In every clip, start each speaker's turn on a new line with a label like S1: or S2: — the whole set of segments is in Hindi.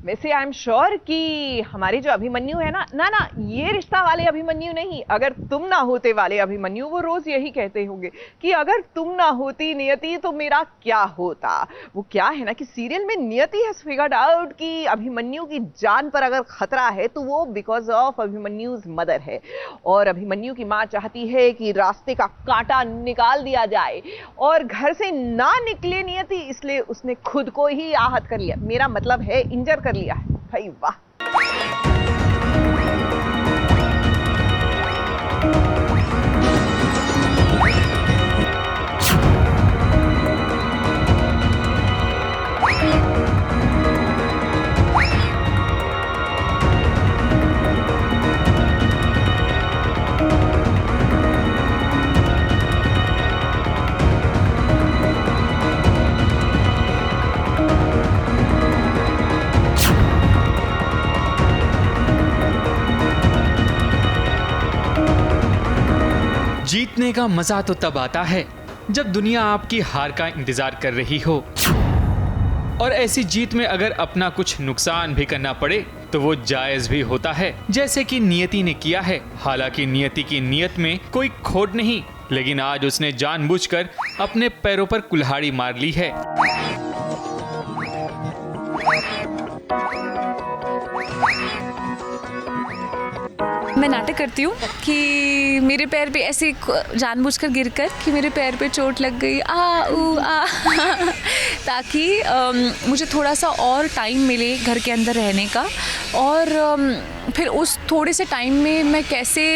S1: वैसे आई एम श्योर कि हमारे जो अभिमन्यु है ना ये रिश्ता वाले अभिमन्यु नहीं, अगर तुम ना होते वाले अभिमन्यु, वो रोज यही कहते होंगे कि अगर तुम ना होती नियति तो मेरा क्या होता। वो क्या है ना कि सीरियल में नियति हैज फिगर्ड आउट कि अभिमन्यु की जान पर अगर खतरा है तो वो बिकॉज ऑफ अभिमन्युज मदर है, और अभिमन्यु की माँ चाहती है कि रास्ते का कांटा निकाल दिया जाए और घर से ना निकले नियति, इसलिए उसने खुद को ही आहत कर लिया, मेरा मतलब है इंजर कर लिया है। भाई वाह।
S2: जीतने का मजा तो तब आता है जब दुनिया आपकी हार का इंतजार कर रही हो, और ऐसी जीत में अगर अपना कुछ नुकसान भी करना पड़े तो वो जायज भी होता है, जैसे कि नियति ने किया है। हालांकि नियति की नियत में कोई खोट नहीं, लेकिन आज उसने जानबूझकर अपने पैरों पर कुल्हाड़ी मार ली है।
S3: मैं नाटक करती हूँ कि मेरे पैर पे ऐसे जानबूझकर गिरकर कि मेरे पैर पे चोट लग गई ताकि मुझे थोड़ा सा और टाइम मिले घर के अंदर रहने का, और फिर उस थोड़े से टाइम में मैं कैसे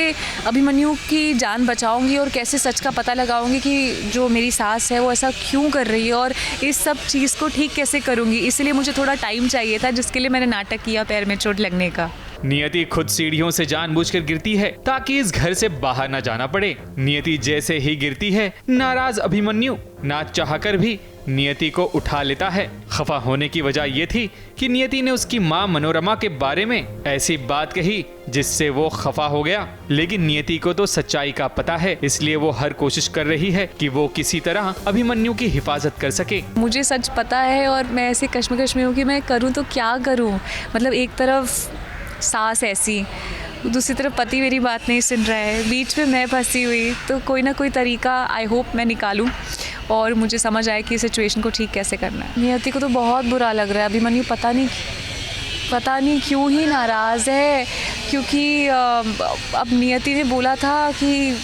S3: अभिमन्यु की जान बचाऊंगी और कैसे सच का पता लगाऊंगी कि जो मेरी सास है वो ऐसा क्यों कर रही है, और इस सब चीज़ को ठीक कैसे करूंगी। इसलिए मुझे थोड़ा टाइम चाहिए था, जिसके लिए मैंने नाटक किया पैर में चोट लगने का।
S2: नियति खुद सीढ़ियों से जानबूझकर गिरती है ताकि इस घर से बाहर न जाना पड़े। नियति जैसे ही गिरती है, नाराज अभिमन्यु ना चाहकर भी नियति को उठा लेता है। खफा होने की वजह यह थी कि नियति ने उसकी मां मनोरमा के बारे में ऐसी बात कही जिससे वो खफा हो गया, लेकिन नियति को तो सच्चाई का पता है, इसलिए वो हर कोशिश कर रही है कि वो किसी तरह अभिमन्यु की हिफाजत कर सके।
S3: मुझे सच पता है और मैं ऐसे कश्मकश में हूँ कि मैं करूँ तो क्या करूँ। मतलब एक तरफ सास ऐसी, दूसरी तरफ पति मेरी बात नहीं सुन रहा है, बीच में मैं फंसी हुई, तो कोई ना कोई तरीका आई होप मैं निकालूं और मुझे समझ आए कि सिचुएशन को ठीक कैसे करना है। नियति को तो बहुत बुरा लग रहा है। अभिमन्यु पता नहीं क्यों ही नाराज़ है, क्योंकि अब नियति ने बोला था कि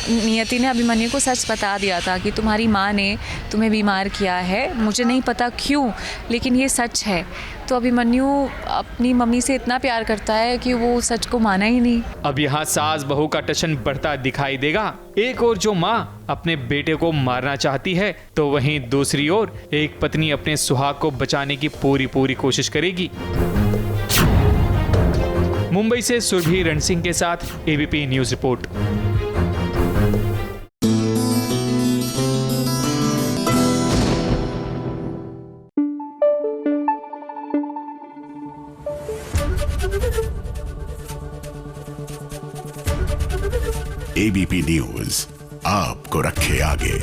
S3: नियति ने अभिमन्यु को सच बता दिया था कि तुम्हारी माँ ने तुम्हें बीमार किया है। मुझे नहीं पता क्यों, लेकिन ये सच है। तो अभिमन्यु अपनी मम्मी से इतना प्यार करता है कि वो सच को माना ही नहीं।
S2: अब यहाँ सास बहू का टशन बढ़ता दिखाई देगा। एक और जो माँ अपने बेटे को मारना चाहती है, तो वहीं दूसरी ओर एक पत्नी अपने सुहाग को बचाने की पूरी कोशिश करेगी। मुंबई से सुरभि रणसिंह के साथ ABP news report.
S4: ABP news आपको रखे आगे।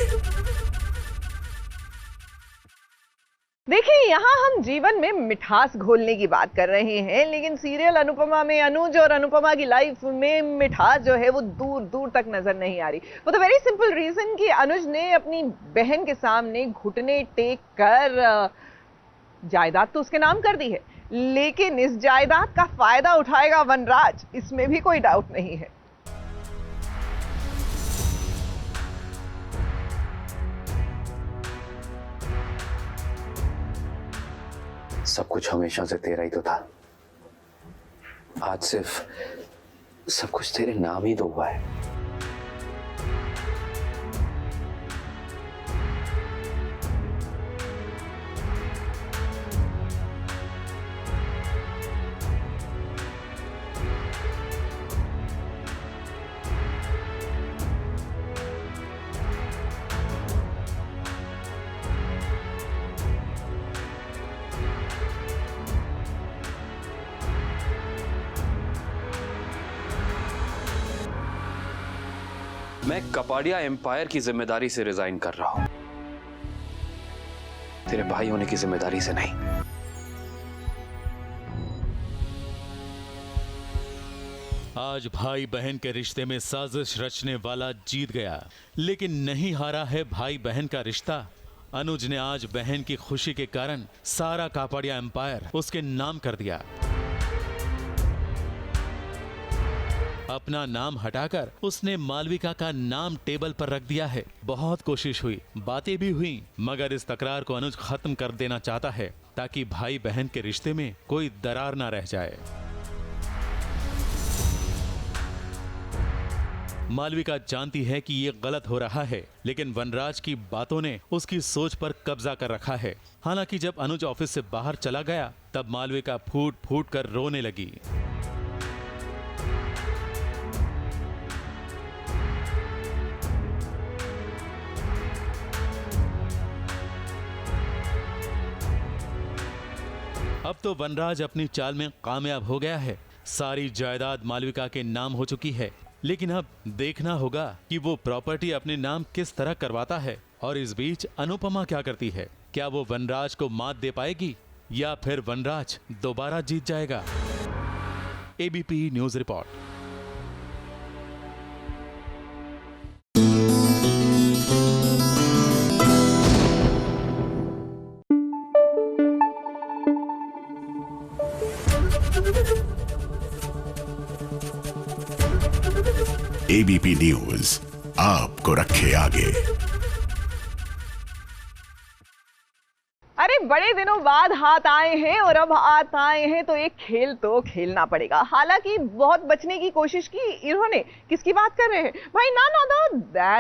S1: देखिए, यहाँ हम जीवन में मिठास घोलने की बात कर रहे हैं, लेकिन सीरियल अनुपमा में अनुज और अनुपमा की लाइफ में मिठास जो है वो दूर दूर तक नजर नहीं आ रही। वो तो वेरी सिंपल रीजन कि अनुज ने अपनी बहन के सामने घुटने टेक कर जायदाद तो उसके नाम कर दी है, लेकिन इस जायदाद का फायदा उठाएगा वनराज, इसमें भी कोई डाउट नहीं है।
S5: सब कुछ हमेशा से तेरा ही तो था, आज सिर्फ सब कुछ तेरे नाम ही तो हुआ है। मैं कपाड़िया एम्पायर की जिम्मेदारी से रिजाइन कर रहा हूं, तेरे भाई होने की जिम्मेदारी से नहीं।
S6: आज भाई बहन के रिश्ते में साजिश रचने वाला जीत गया, लेकिन नहीं हारा है भाई बहन का रिश्ता। अनुज ने आज बहन की खुशी के कारण सारा कापड़िया एम्पायर उसके नाम कर दिया। अपना नाम हटाकर उसने मालविका का नाम टेबल पर रख दिया है। बहुत कोशिश हुई, बातें भी हुई, मगर इस तकरार को अनुज खत्म कर देना चाहता है ताकि भाई बहन के रिश्ते में कोई दरार ना रह जाए। मालविका जानती है कि ये गलत हो रहा है, लेकिन वनराज की बातों ने उसकी सोच पर कब्जा कर रखा है। हालांकि जब अनुज ऑफिस से बाहर चला गया तब मालविका फूट फूट कर रोने लगी। अब तो वनराज अपनी चाल में कामयाब हो गया है। सारी जायदाद मालविका के नाम हो चुकी है, लेकिन अब देखना होगा कि वो प्रॉपर्टी अपने नाम किस तरह करवाता है। और इस बीच अनुपमा क्या करती है? क्या वो वनराज को मात दे पाएगी या फिर वनराज दोबारा जीत जाएगा? ABP news report.
S4: ABP news आपको रखे आगे।
S1: अरे बड़े दिनों बाद हाथ आए हैं और अब हाथ आए हैं तो एक खेल तो खेलना पड़ेगा। हालांकि बहुत बचने की कोशिश की इन्होंने। किसकी बात कर रहे हैं भाई?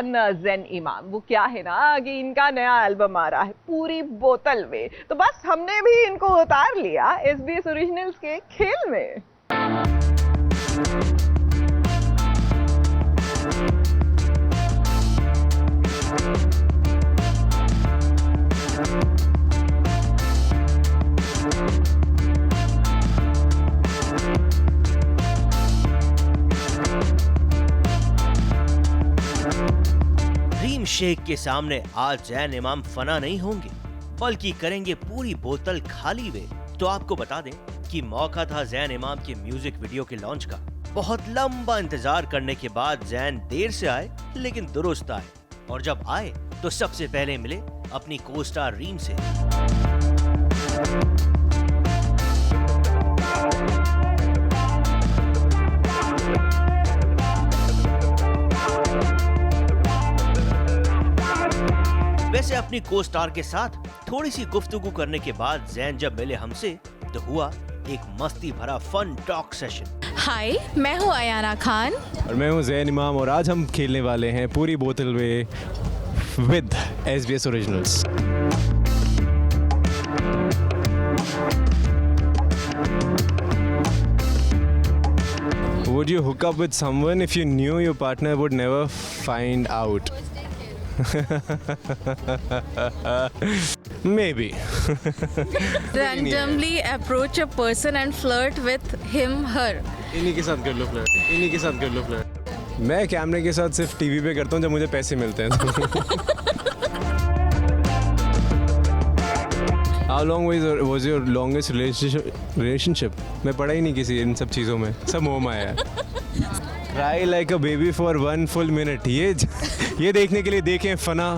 S1: ना ज़ैन इमाम। वो क्या है ना कि इनका नया एल्बम आ रहा है पूरी बोतल में, तो बस हमने भी इनको उतार लिया SBS ओरिजिनल्स के खेल में।
S7: ड्रीम शेक के सामने आज ज़ैन इमाम फना नहीं होंगे, बल्कि करेंगे पूरी बोतल खाली वे। तो आपको बता दें कि मौका था ज़ैन इमाम के म्यूजिक वीडियो के लॉन्च का। बहुत लंबा इंतजार करने के बाद ज़ैन देर से आए लेकिन दुरुस्त आए, और जब आए तो सबसे पहले मिले अपनी को स्टार रीम से। वैसे अपनी को स्टार के साथ थोड़ी सी गुफ्तगू करने के बाद ज़ैन जब मिले हमसे तो हुआ एक मस्ती भरा फन टॉक सेशन।
S8: हाय, मैं हूँ अयाना खान
S9: और मैं हूँ ज़ैन इमाम और आज हम खेलने वाले हैं पूरी बोतल में with SBS originals. Would you hook up with someone if you knew your partner would never find out? Maybe.
S8: randomly approach a person and flirt with him, her.
S9: इन्हीं के साथ कर लो फ्लर्ट, इन्हीं के साथ कर लो फ्लर्ट। मैं कैमरे के साथ सिर्फ टीवी पे करता हूँ जब मुझे पैसे मिलते हैं। How long was your longest relationship? मैं पढ़ा ही नहीं किसी इन सब चीज़ों में, सब मोह माया है। Cry like a baby for 1 full minute. ये देखने के लिए देखें फना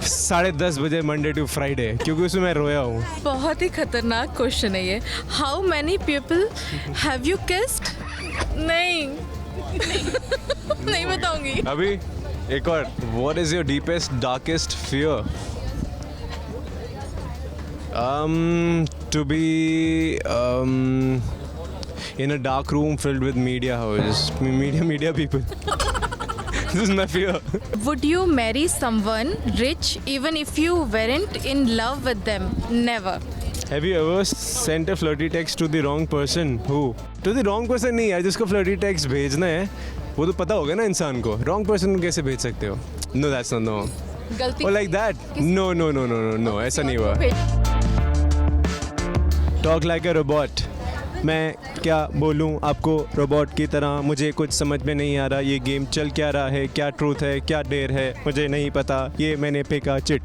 S9: 10:30 बजे मंडे टू फ्राइडे, क्योंकि उसमें मैं रोया हूँ।
S8: बहुत ही खतरनाक क्वेश्चन है ये। How many people have you kissed? नहीं नहीं बताऊंगी।
S9: अभी एक और। What is your deepest darkest fear? To be in a dark room filled with media houses, media people. This is my fear.
S8: Would you marry someone rich even if you weren't in love with them? Never.
S9: Have you ever sent a flirty text to the wrong person? Who? To the wrong person नहीं यार, जिसको flirty text भेजना है वो तो पता होगा ना इंसान को। Wrong person को कैसे भेज सकते हो? No, that's not no.
S8: गलती।
S9: Or like that? No, ऐसा नहीं हुआ। Talk like a robot. मैं क्या बोलूं आपको रोबोट की तरह? मुझे कुछ समझ में नहीं आ रहा, ये गेम चल क्या रहा है, क्या ट्रूथ है, क्या डेयर है, मुझे नहीं पता, ये मैंने फेंका चिट।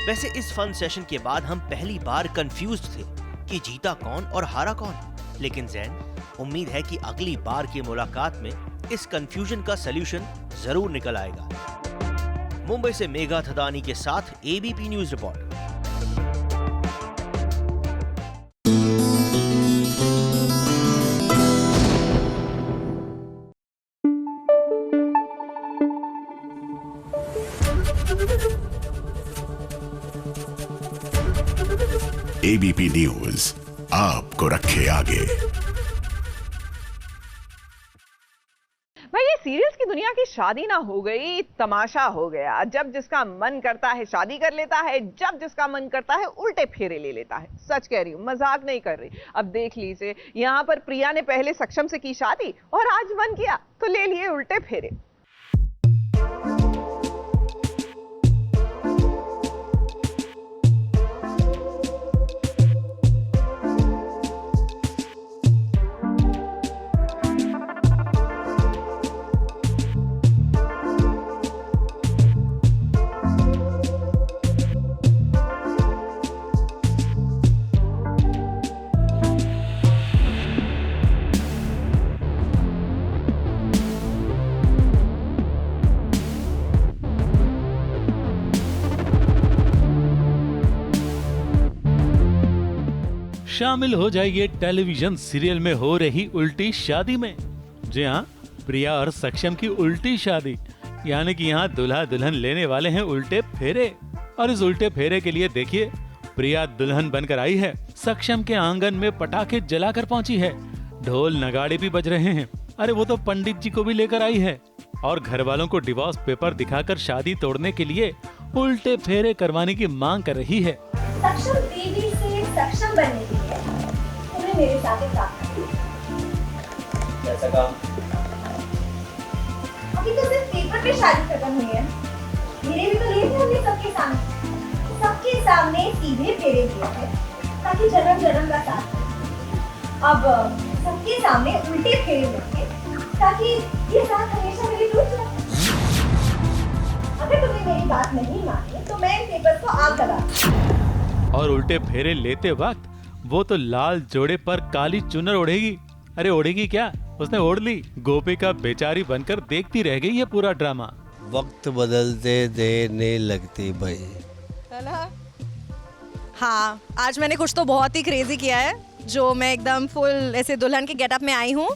S7: वैसे इस फन सेशन के बाद हम पहली बार कंफ्यूज्ड थे कि जीता कौन और हारा कौन। लेकिन जैन, उम्मीद है कि अगली बार की मुलाकात में इस कंफ्यूजन का सलूशन जरूर निकल आएगा। मुंबई से मेघा थदानी के साथ ABP news report.
S4: ABP news आपको रखे आगे।
S1: भाई ये सीरियल्स की दुनिया की शादी ना हो गई, तमाशा हो गया। जब जिसका मन करता है शादी कर लेता है, जब जिसका मन करता है उल्टे फेरे ले लेता है। सच कह रही हूँ, मजाक नहीं कर रही। अब देख लीजिए, यहाँ पर प्रिया ने पहले सक्षम से की शादी और आज मन किया तो ले लिए उल्टे फेरे।
S6: शामिल हो जाइए टेलीविजन सीरियल में हो रही उल्टी शादी में। जी हाँ, प्रिया और सक्षम की उल्टी शादी, यानी कि यहाँ दुल्हा दुल्हन लेने वाले हैं उल्टे फेरे। और इस उल्टे फेरे के लिए देखिए, प्रिया दुल्हन बनकर आई है, सक्षम के आंगन में पटाखे जलाकर पहुंची है, ढोल नगाड़े भी बज रहे हैं। अरे वो तो पंडित जी को भी लेकर आई है और घर वालों को डिवोर्स पेपर दिखाकर शादी तोड़ने के लिए उल्टे फेरे करवाने की मांग कर रही है।
S10: सक्षम देवी से सक्षम बनने के लिए तुम्हें मेरे साथ एक काम करना है।
S5: कैसा काम?
S10: अभी तो सिर्फ पेपर पे शादी खत्म हुई है, मेरे भी तो लिए थे हमने सबके सामने सीधे फेरे दिए थे ताकि जन्म जन्म का साथ हो। अब सबके सामने उल्टे फेरे लेंगे ताकि ये साथ हमेशा मेरी टूट जाए। अगर तुमने मेरी बात नहीं मानी तो मैं इन पेपर को आग लगा।
S6: और उल्टे फेरे लेते वक्त वो तो लाल जोड़े पर काली चुनर ओढ़ेगी। अरे ओढ़ेगी क्या, उसने ओढ़ ली। गोपिका बेचारी बनकर देखती रह गई है पूरा ड्रामा।
S11: वक्त बदलते देर नहीं लगती भाई,
S8: है ना? हाँ, आज मैंने कुछ तो बहुत ही क्रेजी किया है, जो मैं एकदम फुल ऐसे दुल्हन के गेटअप में आई हूँ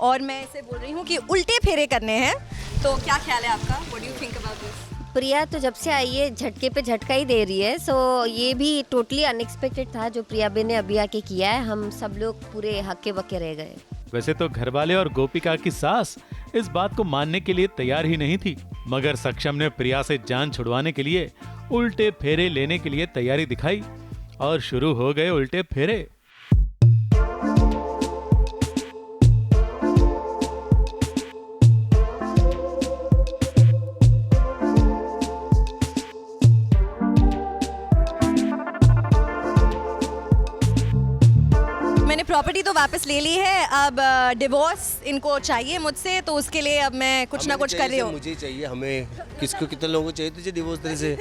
S8: और मैं इसे बोल रही हूँ कि उल्टे फेरे करने हैं। तो क्या ख्याल है आपका? What do you think about this?
S12: Priya तो जब से आई है झटके पे झटका ही दे रही है। सो ये भी टोटली अनएक्सपेक्टेड था जो प्रिया बे ने अभी आके किया है। हम सब लोग पूरे हक्के बक्के रह गए।
S6: वैसे तो घरवाले और गोपिका की सास इस बात को मानने के लिए तैयार ही नहीं थी, मगर सक्षम ने प्रिया से जान छुड़वाने के लिए उल्टे फेरे लेने के लिए तैयारी दिखाई और शुरू हो गए उल्टे फेरे।
S8: प्रॉपर्टी तो वापस ले ली है, अब डिवोर्स इनको चाहिए मुझसे, तो उसके लिए अब मैं कुछ ना कुछ कर रही हूँ।
S11: मुझे चाहिए, हमें किसको कितने लोगों को चाहिए तुझे डिवोर्स तेरे से?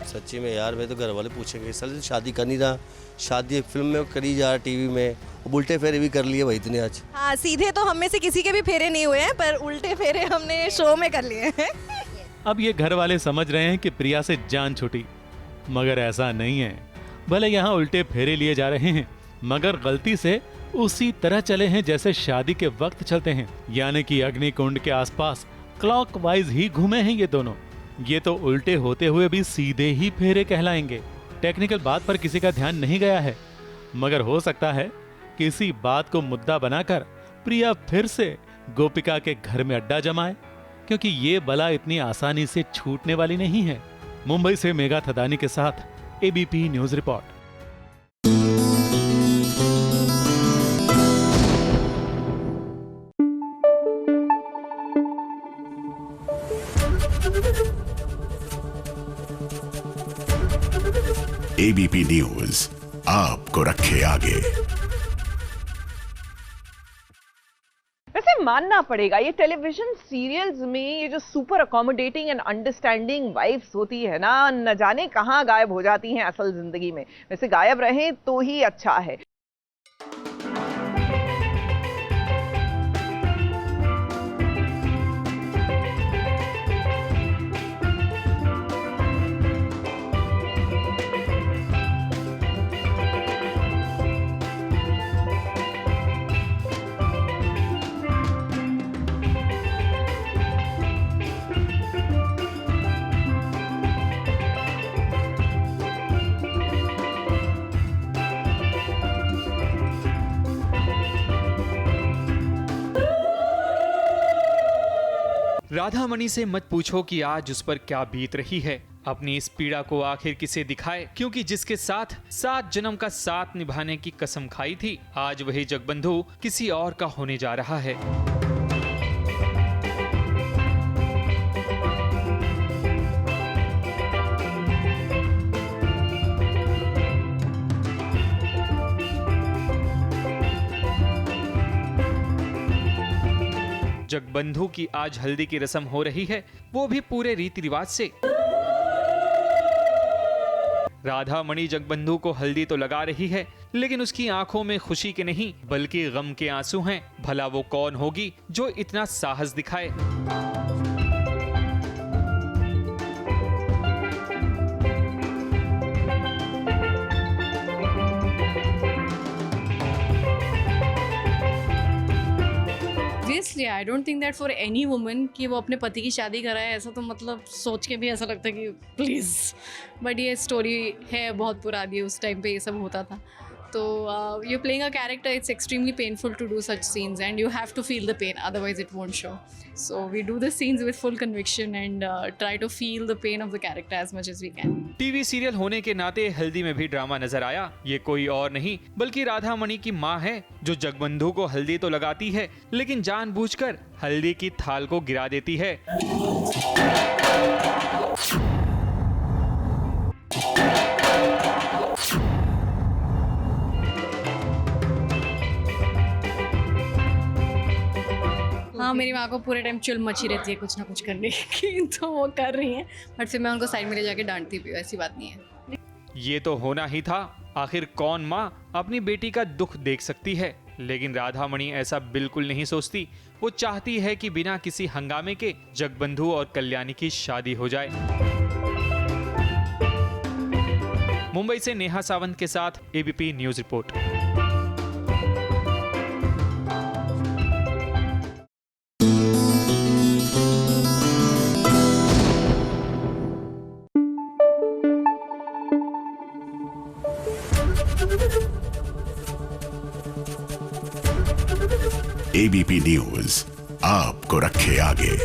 S11: सच्ची में यार, मैं तो घर वाले पूछेंगे साले शादी कर नहीं रहा, शादी एक फिल्म में करी जा टीवी में, उल्टे फेरे भी कर लिए भाई तूने आज।
S8: हाँ, सीधे तो हम में से किसी के भी फेरे नहीं हुए हैं, पर उल्टे फेरे हमने शो में कर लिए हैं।
S6: अब ये घर वाले समझ रहे हैं कि प्रिया से जान छूटी, मगर ऐसा नहीं है। भले यहाँ उल्टे फेरे लिए जा रहे हैं, मगर गलती से उसी तरह चले हैं जैसे शादी के वक्त चलते हैं, यानी कि अग्निकुंड के आसपास क्लॉकवाइज ही घूमे हैं ये दोनों। ये तो उल्टे होते हुए भी सीधे ही फेरे कहलाएंगे। टेक्निकल बात पर किसी का ध्यान नहीं गया है, मगर हो सकता है किसी बात को मुद्दा बनाकर प्रिया फिर से गोपिका के घर में अड्डा जमाए, क्योंकि ये बला इतनी आसानी से छूटने वाली नहीं है। मुंबई से मेघा थदानी के साथ ABP news report.
S4: ABP news आपको रखे आगे।
S1: वैसे मानना पड़ेगा, ये टेलीविजन सीरियल्स में ये जो super accommodating and understanding wives होती है ना, न जाने कहां गायब हो जाती हैं असल जिंदगी में। वैसे गायब रहें तो ही अच्छा है।
S2: राधामणि से मत पूछो कि आज उस पर क्या बीत रही है। अपनी इस पीड़ा को आखिर किसे दिखाए, क्योंकि जिसके साथ 7 जन्म का साथ निभाने की कसम खाई थी, आज वही जगबंधु किसी और का होने जा रहा है। जगबंधु की आज हल्दी की रस्म हो रही है, वो भी पूरे रीति रिवाज से। राधामणि जगबंधु को हल्दी तो लगा रही है, लेकिन उसकी आंखों में खुशी के नहीं बल्कि गम के आंसू हैं। भला वो कौन होगी जो इतना साहस दिखाए।
S13: Obviously, I don't think that for any woman कि वो अपने पति की शादी कराए, ऐसा तो मतलब सोच के भी ऐसा लगता है कि प्लीज़। बट ये स्टोरी है बहुत पुरानी, उस टाइम पे ये सब होता था। तो you're playing a character, it's extremely painful to do such scenes and you have to feel the pain, otherwise it won't show. So we do the scenes with full conviction and try to feel the pain of the character as much as we can.
S2: TV serial होने के नाते हल्दी में भी ड्रामा नजर आया। ये कोई और नहीं बल्कि राधामणि की माँ है, जो जगबंधु को हल्दी तो लगाती है लेकिन जानबूझकर हल्दी की थाल को गिरा देती है।
S13: हाँ, मेरी माँ को पूरे टाइम चुल मची रहती है कुछ ना कुछ करने की, तो वो कर रही हैं, बट फिर मैं उनको साइड में ले जाके डांटती भी हूँ, ऐसी बात नहीं है।
S2: ये तो होना ही था। आखिर कौन माँ अपनी बेटी का दुख देख सकती है, लेकिन राधामणि ऐसा बिल्कुल नहीं सोचती। वो चाहती है कि बिना किसी हंगामे के जगबंधु और कल्याणी की शादी हो जाए। मुंबई से नेहा सावंत के साथ ABP news report.
S4: ABP news आपको रखे आगे।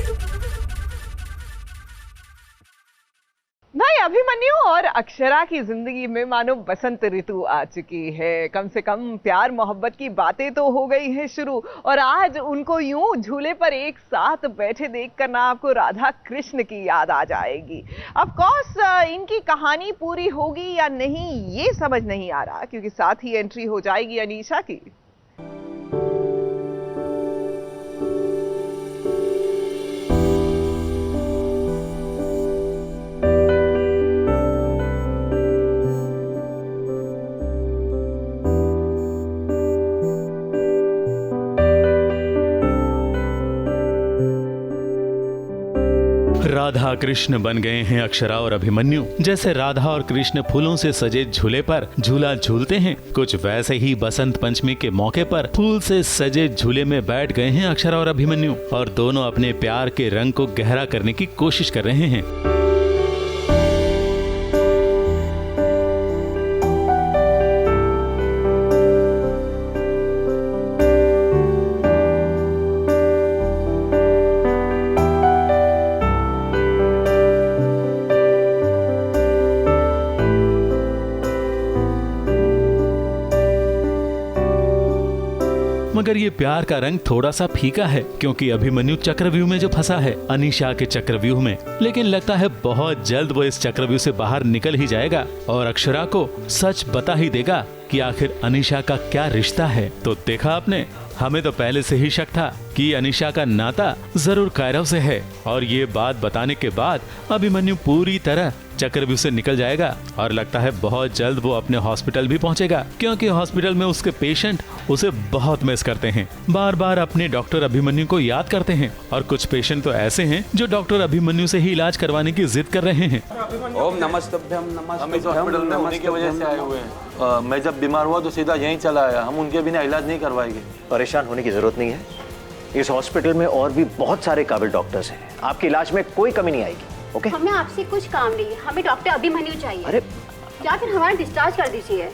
S1: भाई, अभिमन्यु और अक्षरा की जिंदगी में मानो बसंत ऋतु आ चुकी है। कम से कम प्यार मोहब्बत की बातें तो हो गई हैं शुरू, और आज उनको यूं झूले पर एक साथ बैठे देखकर ना आपको राधा कृष्ण की याद आ जाएगी। ऑफ कोर्स इनकी कहानी पूरी होगी या नहीं ये समझ नहीं आ रहा, क्योंकि साथ ही एंट्री हो जाएगी अनीशा की।
S6: राधा कृष्ण बन गए हैं अक्षरा और अभिमन्यु। जैसे राधा और कृष्ण फूलों से सजे झूले पर झूला झूलते हैं, कुछ वैसे ही बसंत पंचमी के मौके पर फूल से सजे झूले में बैठ गए हैं अक्षरा और अभिमन्यु, और दोनों अपने प्यार के रंग को गहरा करने की कोशिश कर रहे हैं। मगर ये प्यार का रंग थोड़ा सा फीका है, क्योंकि अभिमन्यु चक्रव्यूह में जो फंसा है, अनीशा के चक्रव्यूह में। लेकिन लगता है बहुत जल्द वो इस चक्रव्यूह से बाहर निकल ही जाएगा और अक्षरा को सच बता ही देगा कि आखिर अनीशा का क्या रिश्ता है। तो देखा आपने, हमें तो पहले से ही शक था कि अनीशा का नाता जरूर कैरव से है, और ये बात बताने के बाद अभिमन्यु पूरी तरह चक्रव्यूह से निकल जाएगा, और लगता है बहुत जल्द वो अपने हॉस्पिटल भी पहुंचेगा, क्योंकि हॉस्पिटल में उसके पेशेंट उसे बहुत मिस करते हैं, बार बार अपने डॉक्टर अभिमन्यु को याद करते हैं, और कुछ पेशेंट तो ऐसे हैं जो डॉक्टर अभिमन्यु से ही इलाज करवाने की जिद कर रहे हैं।
S14: ओम नमस्तभ्यम नमस्तभ्यम की वजह से आए हुए हैं। मैं जब बीमार हुआ तो सीधा यहीं चला आया, हम उनके बिना इलाज नहीं करवाएंगे।
S15: परेशान होने की जरूरत नहीं है, इस हॉस्पिटल में और भी बहुत सारे काबिल डॉक्टर्स हैं, आपके इलाज में कोई कमी नहीं आएगी। ओके?
S16: हमें आपसे कुछ काम नहीं है, हमें डॉक्टर अभिमन्यु चाहिए।
S15: अरे
S16: या फिर हमारा डिस्चार्ज कर दीजिए।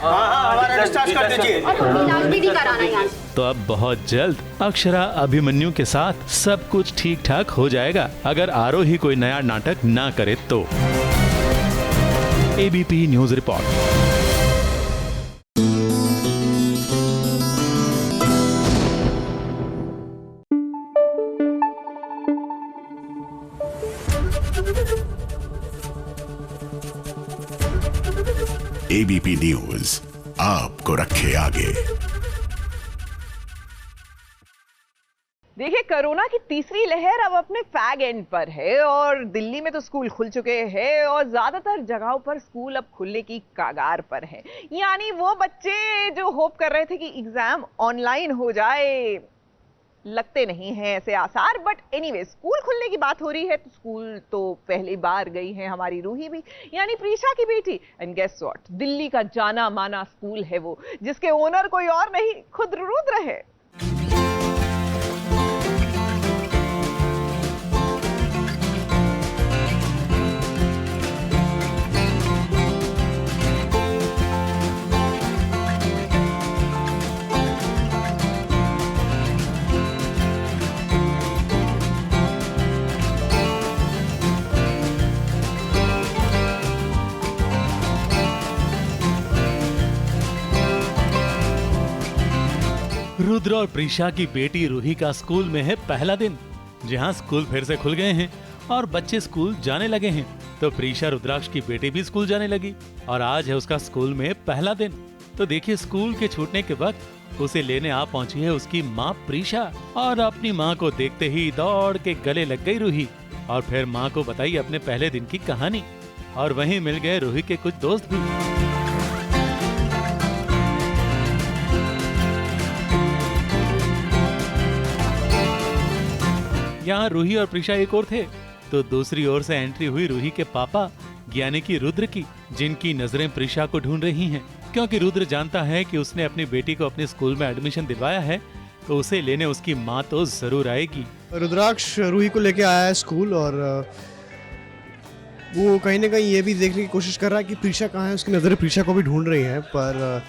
S11: हमारा डिस्चार्ज कर दीजिए।
S10: और हमें इलाज भी नहीं कराना यहाँ से।
S6: तो अब बहुत जल्द अक्षरा अभिमन्यु के साथ सब कुछ ठीक ठाक हो जाएगा, अगर आरोही कोई नया नाटक ना करे तो। ABP news report.
S4: ABP news आपको रखे आगे।
S1: देखिए, कोरोना की तीसरी लहर अब अपने फैग एंड पर है और दिल्ली में तो स्कूल खुल चुके हैं और ज्यादातर जगहों पर स्कूल अब खुलने की कगार पर है। यानी वो बच्चे जो होप कर रहे थे कि एग्जाम ऑनलाइन हो जाए, लगते नहीं हैं ऐसे आसार। बट एनीवे, स्कूल खुलने की बात हो रही है तो स्कूल तो पहली बार गई है हमारी रूही भी, यानी प्रीशा की बेटी। एंड गेस व्हाट, दिल्ली का जाना माना स्कूल है वो, जिसके ओनर कोई और नहीं, खुद रुद्र है।
S6: रुद्र और प्रीशा की बेटी रूही का स्कूल में है पहला दिन। जहां स्कूल फिर से खुल गए हैं और बच्चे स्कूल जाने लगे हैं, तो प्रीशा रुद्राक्ष की बेटी भी स्कूल जाने लगी और आज है उसका स्कूल में पहला दिन। तो देखिए, स्कूल के छूटने के वक्त उसे लेने आ पहुंची है उसकी माँ प्रीशा और अपनी माँ को देखते ही दौड़ के गले लग गई रूही और फिर माँ को बताई अपने पहले दिन की कहानी। और वहीं मिल गए रूही के कुछ दोस्त भी। यहाँ रूही और प्रीशा एक और थे, तो दूसरी ओर से एंट्री हुई रूही के पापा यानी कि रुद्र की, जिनकी नजरें प्रीशा को ढूंढ रही हैं, क्योंकि रुद्र जानता है कि उसने अपनी बेटी को अपने स्कूल में एडमिशन दिलवाया है, तो उसे लेने उसकी माँ तो जरूर आएगी।
S16: रुद्राक्ष रूही को लेके आया है स्कूल और वो कहीं ना कहीं ये भी देखने की कोशिश कर रहा है कि प्रीशा कहाँ है। उसकी नज़रें प्रीशा को भी ढूंढ रही हैं, पर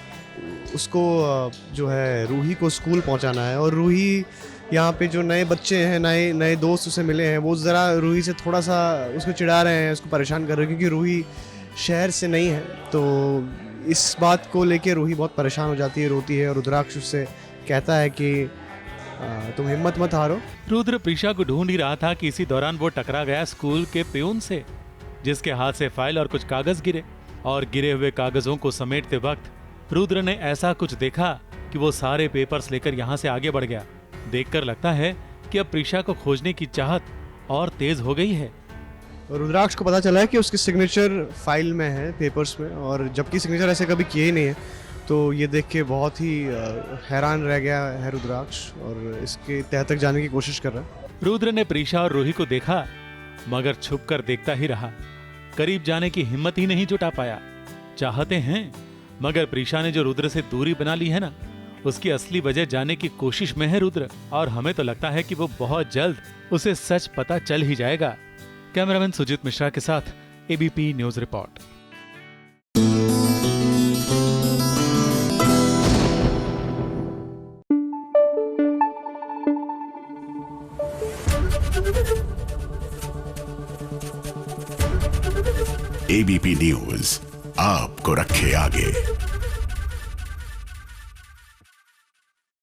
S16: उसको जो है रूही को स्कूल पहुंचाना है। और रूही यहाँ पे जो नए बच्चे हैं, नए दोस्त उसे मिले हैं, वो ज़रा रूही से थोड़ा सा उसको चिढ़ा रहे हैं, उसको परेशान कर रहे हैं, क्योंकि रूही शहर से नहीं है। तो इस बात को लेके रूही बहुत परेशान हो जाती है, रोती है और रुद्राक्ष उससे कहता है कि तुम हिम्मत मत हारो।
S6: रुद्र प्रीशा को ढूंढ ही रहा था कि इसी दौरान वो टकरा गया स्कूल के पियून से, जिसके हाथ से फाइल और कुछ कागज गिरे और गिरे हुए कागजों को समेटते वक्त रुद्र ने ऐसा कुछ देखा कि वो सारे पेपर्स लेकर यहाँ से आगे बढ़ गया। देखकर लगता है कि अब प्रीशा को खोजने की चाहत और तेज हो गई है।
S16: रुद्राक्ष को पता चला है कि उसकी सिग्नेचर फाइल में है, पेपर्स में, और जबकि सिग्नेचर ऐसे कभी किए ही नहीं है। तो ये देख के बहुत ही हैरान रह गया है रुद्राक्ष और इसके तह तक जाने की कोशिश कर रहा है।
S6: रुद्र ने प्रीशा और रूही को देखा, मगर छुपकर देखता ही रहा, करीब जाने की हिम्मत ही नहीं जुटा पाया। चाहते हैं, मगर प्रीशा ने जो रुद्र से दूरी बना ली है ना, उसकी असली वजह जानने की कोशिश में है रुद्र, और हमें तो लगता है कि वो बहुत जल्द उसे सच पता चल ही जाएगा। कैमरामैन सुजीत मिश्रा के साथ ABP news report.
S4: ABP news आपको रखे आगे।